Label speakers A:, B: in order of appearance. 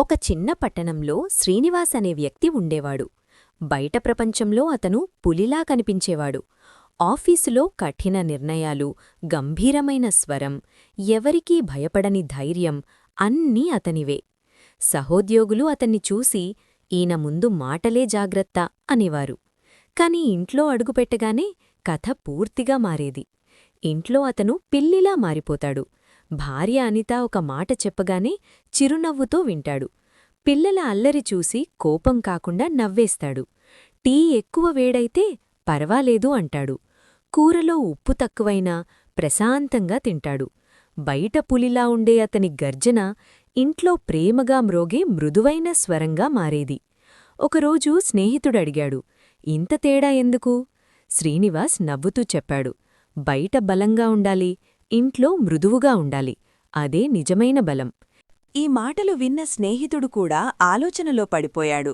A: ఒక చిన్న పట్టణంలో శ్రీనివాస్ అనే వ్యక్తి ఉండేవాడు. బయట ప్రపంచంలో అతను పులిలా కనిపించేవాడు. ఆఫీసులో కఠిన నిర్ణయాలు, గంభీరమైన స్వరం, ఎవరికీ భయపడని ధైర్యం అన్నీ అతనివే. సహోద్యోగులు అతన్ని చూసి, ఈయన ముందు మాటలే జాగ్రత్త అనేవారు. కాని ఇంట్లో అడుగుపెట్టగానే కథ పూర్తిగా మారేది. ఇంట్లో అతను పిల్లిలా మారిపోతాడు. భార్య అనిత ఒక మాట చెప్పగానే చిరునవ్వుతో వింటాడు. పిల్లల అల్లరి చూసి కోపం కాకుండా నవ్వేస్తాడు. టీ ఎక్కువ వేడైతే పర్వాలేదు అంటాడు. కూరలో ఉప్పు తక్కువైనా ప్రశాంతంగా తింటాడు. బయట పులిలా ఉండే అతని గర్జన ఇంట్లో ప్రేమగా మ్రోగే మృదువైన స్వరంగా మారేది. ఒకరోజు స్నేహితుడడిగాడు, ఇంత తేడా ఎందుకు? శ్రీనివాస్ నవ్వుతూ చెప్పాడు, బయట బలంగా ఉండాలి, ఇంట్లో మృదువుగా ఉండాలి. అదే నిజమైన బలం.
B: ఈ మాటలు విన్న స్నేహితుడు కూడా ఆలోచనలో పడిపోయాడు.